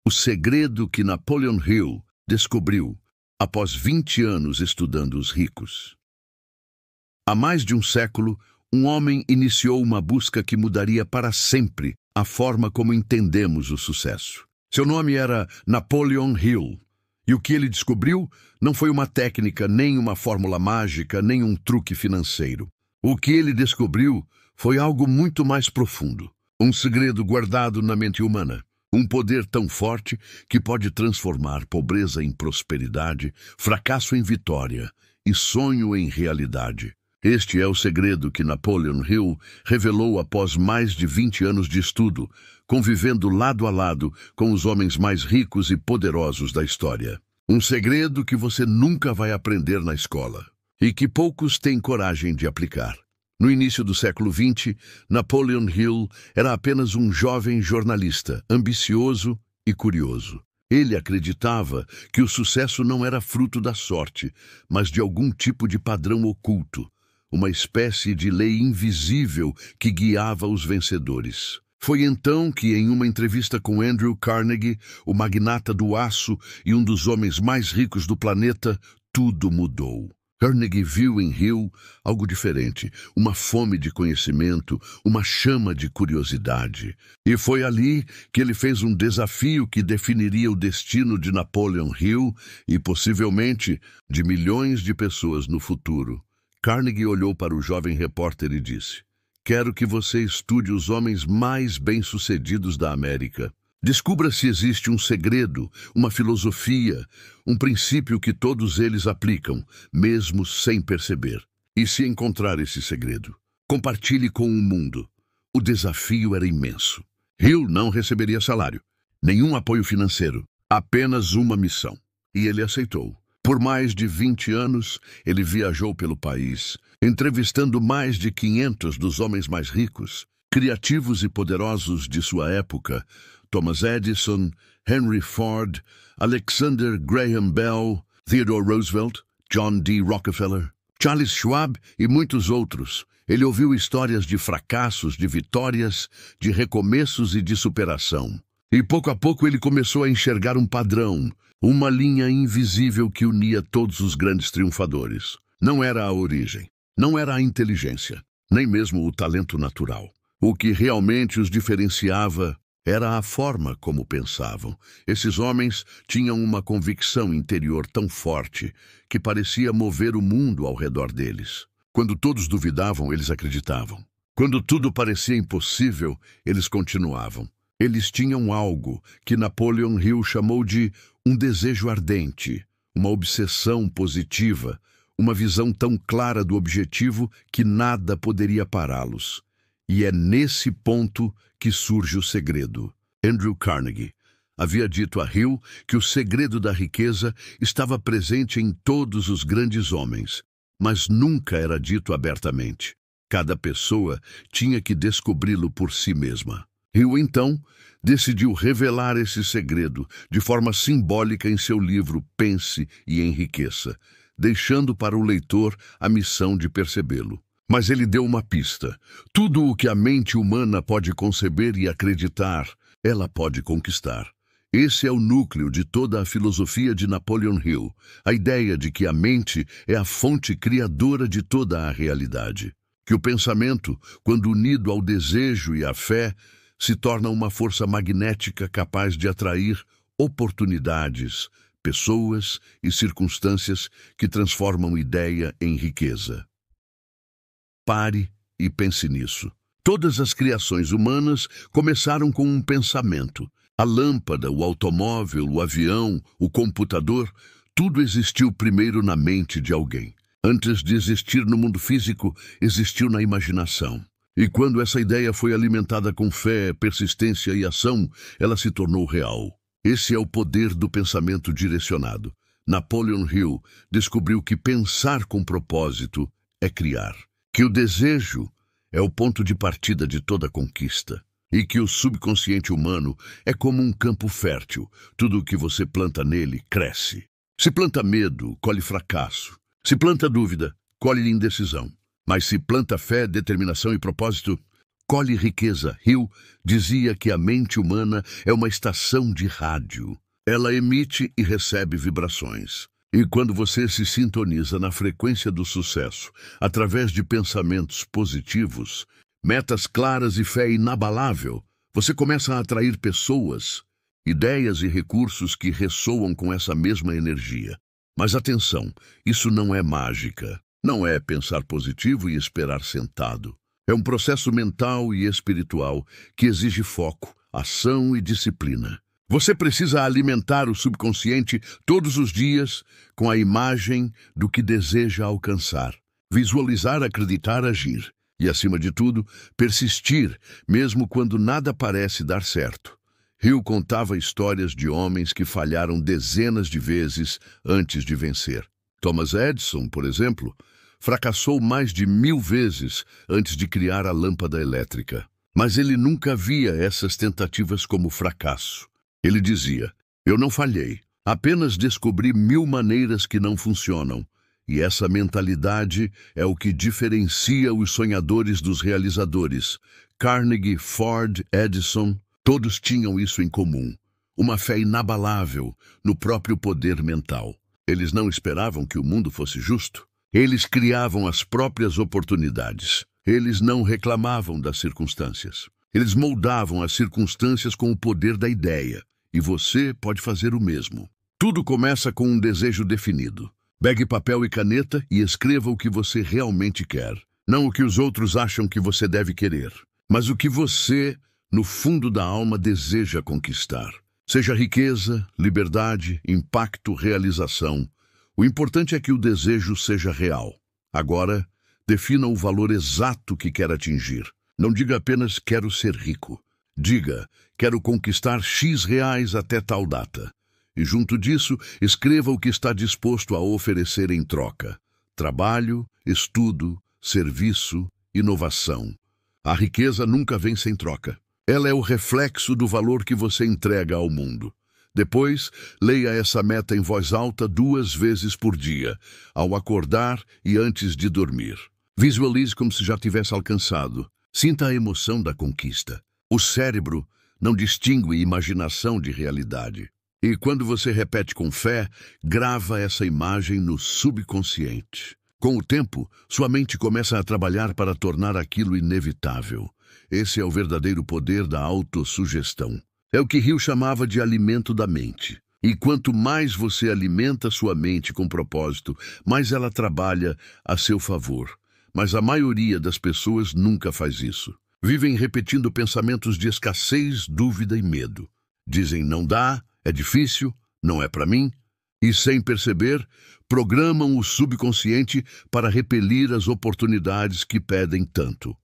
O segredo que Napoleon Hill descobriu após 20 anos estudando os ricos. Há mais de um século, um homem iniciou uma busca que mudaria para sempre a forma como entendemos o sucesso. Seu nome era Napoleon Hill. E o que ele descobriu não foi uma técnica, nem uma fórmula mágica, nem um truque financeiro. O que ele descobriu foi algo muito mais profundo. Um segredo guardado na mente humana. Um poder tão forte que pode transformar pobreza em prosperidade, fracasso em vitória e sonho em realidade. Este é o segredo que Napoleon Hill revelou após mais de 20 anos de estudo, convivendo lado a lado com os homens mais ricos e poderosos da história. Um segredo que você nunca vai aprender na escola e que poucos têm coragem de aplicar. No início do século XX, Napoleon Hill era apenas um jovem jornalista, ambicioso e curioso. Ele acreditava que o sucesso não era fruto da sorte, mas de algum tipo de padrão oculto, uma espécie de lei invisível que guiava os vencedores. Foi então que, em uma entrevista com Andrew Carnegie, o magnata do aço e um dos homens mais ricos do planeta, tudo mudou. Carnegie viu em Hill algo diferente, uma fome de conhecimento, uma chama de curiosidade. E foi ali que ele fez um desafio que definiria o destino de Napoleon Hill e, possivelmente, de milhões de pessoas no futuro. Carnegie olhou para o jovem repórter e disse: "Quero que você estude os homens mais bem-sucedidos da América. Descubra se existe um segredo, uma filosofia, um princípio que todos eles aplicam, mesmo sem perceber. E se encontrar esse segredo, compartilhe com o mundo." O desafio era imenso. Hill não receberia salário, nenhum apoio financeiro, apenas uma missão. E ele aceitou. Por mais de 20 anos, ele viajou pelo país, entrevistando mais de 500 dos homens mais ricos, criativos e poderosos de sua época: Thomas Edison, Henry Ford, Alexander Graham Bell, Theodore Roosevelt, John D. Rockefeller, Charles Schwab e muitos outros. Ele ouviu histórias de fracassos, de vitórias, de recomeços e de superação. E pouco a pouco ele começou a enxergar um padrão, uma linha invisível que unia todos os grandes triunfadores. Não era a origem, não era a inteligência, nem mesmo o talento natural. O que realmente os diferenciava era a forma como pensavam. Esses homens tinham uma convicção interior tão forte que parecia mover o mundo ao redor deles. Quando todos duvidavam, eles acreditavam. Quando tudo parecia impossível, eles continuavam. Eles tinham algo que Napoleon Hill chamou de um desejo ardente, uma obsessão positiva, uma visão tão clara do objetivo que nada poderia pará-los. E é nesse ponto que surge o segredo. Andrew Carnegie havia dito a Hill que o segredo da riqueza estava presente em todos os grandes homens, mas nunca era dito abertamente. Cada pessoa tinha que descobri-lo por si mesma. Hill, então, decidiu revelar esse segredo de forma simbólica em seu livro Pense e Enriqueça, deixando para o leitor a missão de percebê-lo. Mas ele deu uma pista. Tudo o que a mente humana pode conceber e acreditar, ela pode conquistar. Esse é o núcleo de toda a filosofia de Napoleon Hill, a ideia de que a mente é a fonte criadora de toda a realidade. Que o pensamento, quando unido ao desejo e à fé, se torna uma força magnética capaz de atrair oportunidades, pessoas e circunstâncias que transformam ideia em riqueza. Pare e pense nisso. Todas as criações humanas começaram com um pensamento. A lâmpada, o automóvel, o avião, o computador, tudo existiu primeiro na mente de alguém. Antes de existir no mundo físico, existiu na imaginação. E quando essa ideia foi alimentada com fé, persistência e ação, ela se tornou real. Esse é o poder do pensamento direcionado. Napoleon Hill descobriu que pensar com propósito é criar. Que o desejo é o ponto de partida de toda conquista. E que o subconsciente humano é como um campo fértil. Tudo o que você planta nele cresce. Se planta medo, colhe fracasso. Se planta dúvida, colhe indecisão. Mas se planta fé, determinação e propósito, Cole Riqueza Hill dizia que a mente humana é uma estação de rádio. Ela emite e recebe vibrações. E quando você se sintoniza na frequência do sucesso, através de pensamentos positivos, metas claras e fé inabalável, você começa a atrair pessoas, ideias e recursos que ressoam com essa mesma energia. Mas atenção, isso não é mágica. Não é pensar positivo e esperar sentado. É um processo mental e espiritual que exige foco, ação e disciplina. Você precisa alimentar o subconsciente todos os dias com a imagem do que deseja alcançar. Visualizar, acreditar, agir. E, acima de tudo, persistir, mesmo quando nada parece dar certo. Hill contava histórias de homens que falharam dezenas de vezes antes de vencer. Thomas Edison, por exemplo, fracassou mais de 1000 vezes antes de criar a lâmpada elétrica. Mas ele nunca via essas tentativas como fracasso. Ele dizia, eu não falhei, apenas descobri 1000 maneiras que não funcionam. E essa mentalidade é o que diferencia os sonhadores dos realizadores. Carnegie, Ford, Edison, todos tinham isso em comum. Uma fé inabalável no próprio poder mental. Eles não esperavam que o mundo fosse justo. Eles criavam as próprias oportunidades. Eles não reclamavam das circunstâncias. Eles moldavam as circunstâncias com o poder da ideia. E você pode fazer o mesmo. Tudo começa com um desejo definido. Pegue papel e caneta e escreva o que você realmente quer. Não o que os outros acham que você deve querer, mas o que você, no fundo da alma, deseja conquistar. Seja riqueza, liberdade, impacto, realização. O importante é que o desejo seja real. Agora, defina o valor exato que quer atingir. Não diga apenas quero ser rico. Diga, quero conquistar X reais até tal data. E junto disso, escreva o que está disposto a oferecer em troca. Trabalho, estudo, serviço, inovação. A riqueza nunca vem sem troca. Ela é o reflexo do valor que você entrega ao mundo. Depois, leia essa meta em voz alta 2 vezes por dia, ao acordar e antes de dormir. Visualize como se já tivesse alcançado. Sinta a emoção da conquista. O cérebro não distingue imaginação de realidade. E quando você repete com fé, grava essa imagem no subconsciente. Com o tempo, sua mente começa a trabalhar para tornar aquilo inevitável. Esse é o verdadeiro poder da autossugestão. É o que Hill chamava de alimento da mente. E quanto mais você alimenta sua mente com propósito, mais ela trabalha a seu favor. Mas a maioria das pessoas nunca faz isso. Vivem repetindo pensamentos de escassez, dúvida e medo. Dizem não dá, é difícil, não é para mim. E sem perceber, programam o subconsciente para repelir as oportunidades que pedem tanto.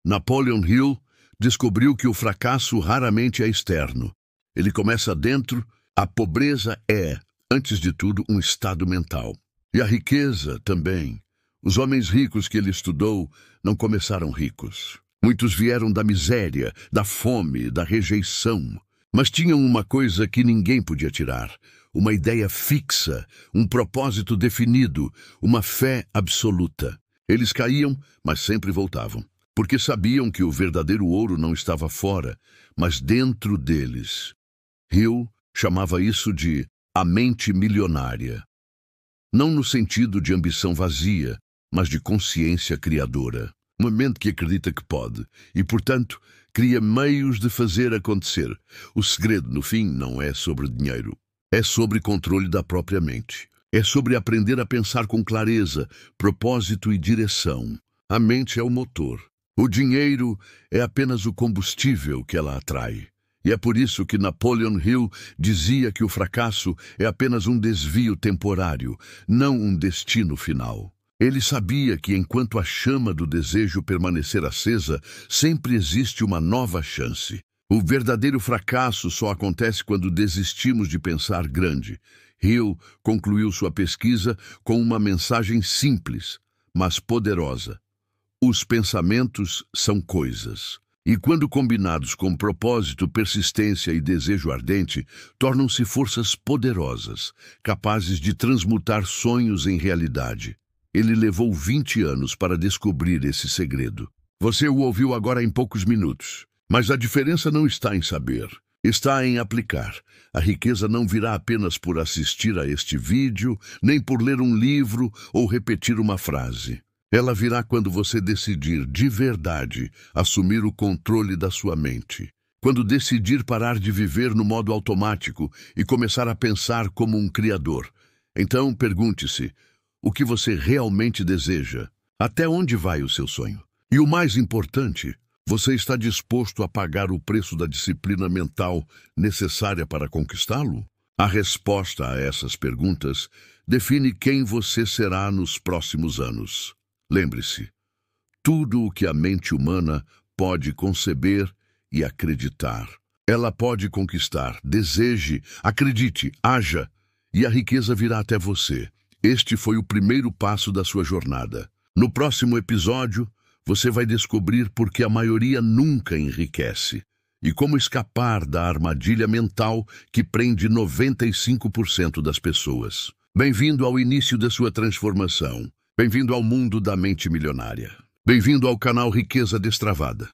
Napoleon Hill descobriu que o fracasso raramente é externo. Ele começa dentro. A pobreza é, antes de tudo, um estado mental. E a riqueza também. Os homens ricos que ele estudou não começaram ricos. Muitos vieram da miséria, da fome, da rejeição. Mas tinham uma coisa que ninguém podia tirar. Uma ideia fixa, um propósito definido, uma fé absoluta. Eles caíam, mas sempre voltavam. Porque sabiam que o verdadeiro ouro não estava fora, mas dentro deles. Hill chamava isso de a mente milionária. Não no sentido de ambição vazia, mas de consciência criadora. Uma mente que acredita que pode e, portanto, cria meios de fazer acontecer. O segredo, no fim, não é sobre dinheiro. É sobre controle da própria mente. É sobre aprender a pensar com clareza, propósito e direção. A mente é o motor. O dinheiro é apenas o combustível que ela atrai. E é por isso que Napoleon Hill dizia que o fracasso é apenas um desvio temporário, não um destino final. Ele sabia que enquanto a chama do desejo permanecer acesa, sempre existe uma nova chance. O verdadeiro fracasso só acontece quando desistimos de pensar grande. Hill concluiu sua pesquisa com uma mensagem simples, mas poderosa. Os pensamentos são coisas. E quando combinados com propósito, persistência e desejo ardente, tornam-se forças poderosas, capazes de transmutar sonhos em realidade. Ele levou 20 anos para descobrir esse segredo. Você o ouviu agora em poucos minutos. Mas a diferença não está em saber, está em aplicar. A riqueza não virá apenas por assistir a este vídeo, nem por ler um livro ou repetir uma frase. Ela virá quando você decidir, de verdade, assumir o controle da sua mente. Quando decidir parar de viver no modo automático e começar a pensar como um criador. Então, pergunte-se, o que você realmente deseja? Até onde vai o seu sonho? E o mais importante, você está disposto a pagar o preço da disciplina mental necessária para conquistá-lo? A resposta a essas perguntas define quem você será nos próximos anos. Lembre-se, tudo o que a mente humana pode conceber e acreditar. Ela pode conquistar, deseje, acredite, haja, e a riqueza virá até você. Este foi o primeiro passo da sua jornada. No próximo episódio, você vai descobrir por que a maioria nunca enriquece e como escapar da armadilha mental que prende 95% das pessoas. Bem-vindo ao início da sua transformação. Bem-vindo ao mundo da mente milionária. Bem-vindo ao canal Riqueza Destravada.